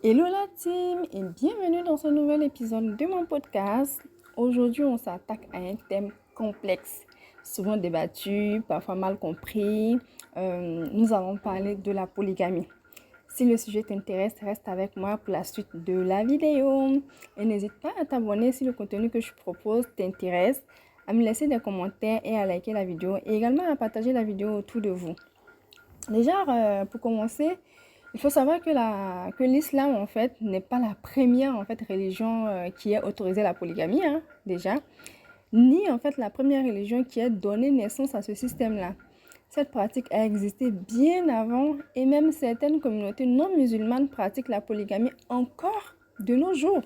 Hello la team et bienvenue dans ce nouvel épisode de mon podcast. Aujourd'hui, on s'attaque à un thème complexe, souvent débattu, parfois mal compris. Nous allons parler de la polygamie. Si le sujet t'intéresse, reste avec moi pour la suite de la vidéo. Et n'hésite pas à t'abonner si le contenu que je propose t'intéresse, à me laisser des commentaires et à liker la vidéo et également à partager la vidéo autour de vous. Déjà, pour commencer, il faut savoir que l'islam, en fait, n'est pas la première religion qui a autorisé la polygamie, déjà, ni en fait la première religion qui a donné naissance à ce système-là. Cette pratique a existé bien avant et même certaines communautés non musulmanes pratiquent la polygamie encore de nos jours.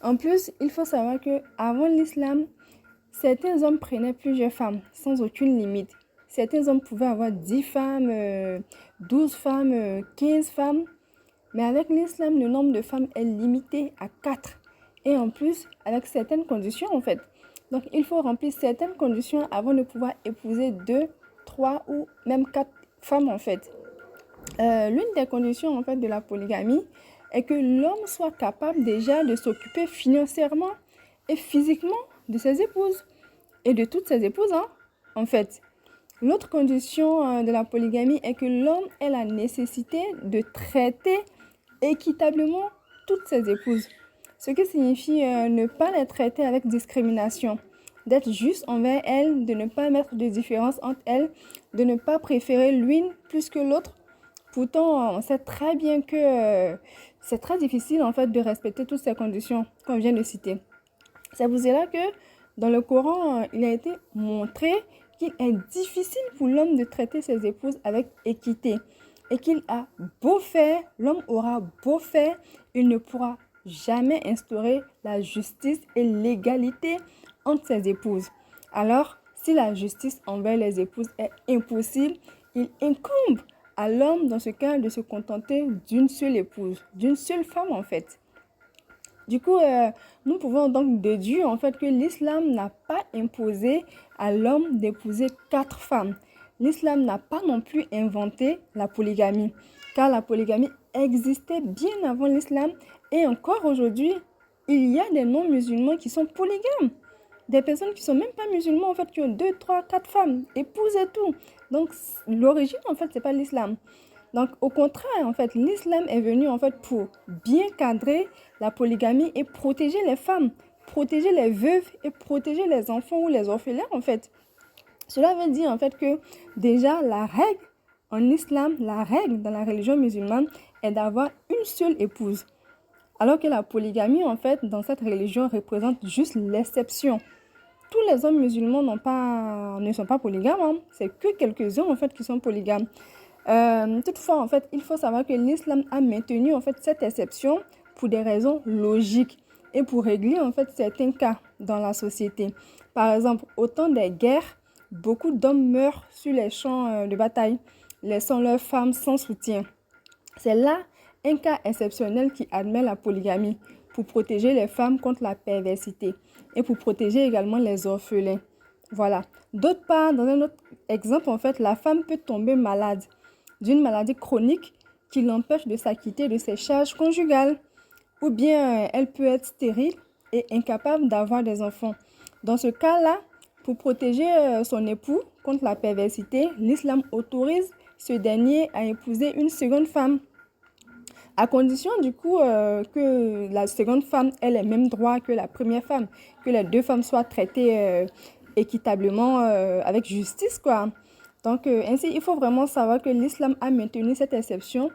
En plus, il faut savoir qu'avant l'islam, certains hommes prenaient plusieurs femmes sans aucune limite. Certains hommes pouvaient avoir 10 femmes, 12 femmes, 15 femmes. Mais avec l'islam, le nombre de femmes est limité à 4. Et en plus, avec certaines conditions en fait. Donc, il faut remplir certaines conditions avant de pouvoir épouser 2, 3 ou même 4 femmes en fait. L'une des conditions en fait de la polygamie est que l'homme soit capable déjà de s'occuper financièrement et physiquement de ses épouses et de toutes ses épouses en fait. L'autre condition de la polygamie est que l'homme ait la nécessité de traiter équitablement toutes ses épouses. Ce qui signifie ne pas les traiter avec discrimination, d'être juste envers elles, de ne pas mettre de différence entre elles, de ne pas préférer l'une plus que l'autre. Pourtant, on sait très bien que c'est très difficile en fait de respecter toutes ces conditions qu'on vient de citer. C'est pour cela que dans le Coran, il a été montré qu'il est difficile pour l'homme de traiter ses épouses avec équité. Et qu'il a beau faire, l'homme aura beau faire, il ne pourra jamais instaurer la justice et l'égalité entre ses épouses. Alors, si la justice envers les épouses est impossible, il incombe à l'homme dans ce cas de se contenter d'une seule épouse, d'une seule femme en fait. Du coup, nous pouvons donc déduire en fait que l'islam n'a pas imposé à l'homme d'épouser 4 femmes. L'islam n'a pas non plus inventé la polygamie, car la polygamie existait bien avant l'islam et encore aujourd'hui, il y a des non-musulmans qui sont polygames. Des personnes qui ne sont même pas musulmans en fait, qui ont 2, 3, 4 femmes, épouses et tout. Donc, l'origine en fait, ce n'est pas l'islam. Donc, au contraire, en fait, l'islam est venu en fait pour bien cadrer la polygamie et protéger les femmes, protéger les veuves et protéger les enfants ou les orphelins en fait. Cela veut dire en fait que déjà la règle en islam, la règle dans la religion musulmane est d'avoir une seule épouse. Alors que la polygamie en fait dans cette religion représente juste l'exception. Tous les hommes musulmans ne sont pas polygames, c'est que quelques-uns en fait qui sont polygames. Toutefois, en fait, il faut savoir que l'islam a maintenu en fait cette exception pour des raisons logiques et pour régler en fait certains cas dans la société. Par exemple, au temps des guerres, beaucoup d'hommes meurent sur les champs de bataille, laissant leurs femmes sans soutien. C'est là un cas exceptionnel qui admet la polygamie pour protéger les femmes contre la perversité et pour protéger également les orphelins. Voilà. D'autre part, dans un autre exemple, en fait, la femme peut tomber malade d'une maladie chronique qui l'empêche de s'acquitter de ses charges conjugales. Ou bien elle peut être stérile et incapable d'avoir des enfants. Dans ce cas-là, pour protéger son époux contre la perversité, l'islam autorise ce dernier à épouser une seconde femme. À condition du coup que la seconde femme ait les mêmes droits que la première femme, que les deux femmes soient traitées équitablement avec justice quoi. Donc ainsi il faut vraiment savoir que l'islam a maintenu cette exception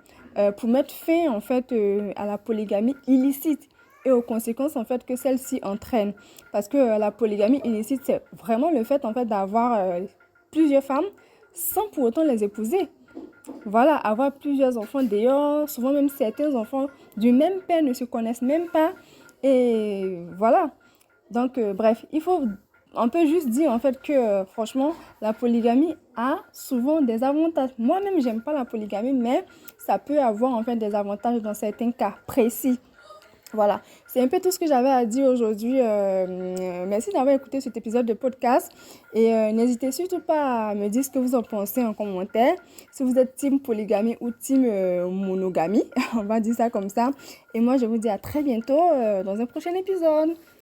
pour mettre fin en fait à la polygamie illicite et aux conséquences en fait que celle-ci entraîne. Parce que la polygamie illicite c'est vraiment le fait en fait d'avoir plusieurs femmes sans pour autant les épouser. Voilà, avoir plusieurs enfants dehors, souvent même certains enfants du même père ne se connaissent même pas. Et voilà. Donc, bref, on peut juste dire en fait que franchement, la polygamie a souvent des avantages. Moi-même, j'aime pas la polygamie, mais ça peut avoir en fait des avantages dans certains cas précis. Voilà, c'est un peu tout ce que j'avais à dire aujourd'hui. Merci d'avoir écouté cet épisode de podcast et n'hésitez surtout pas à me dire ce que vous en pensez en commentaire. Si vous êtes team polygamie ou team monogamie, on va dire ça comme ça. Et moi, je vous dis à très bientôt dans un prochain épisode.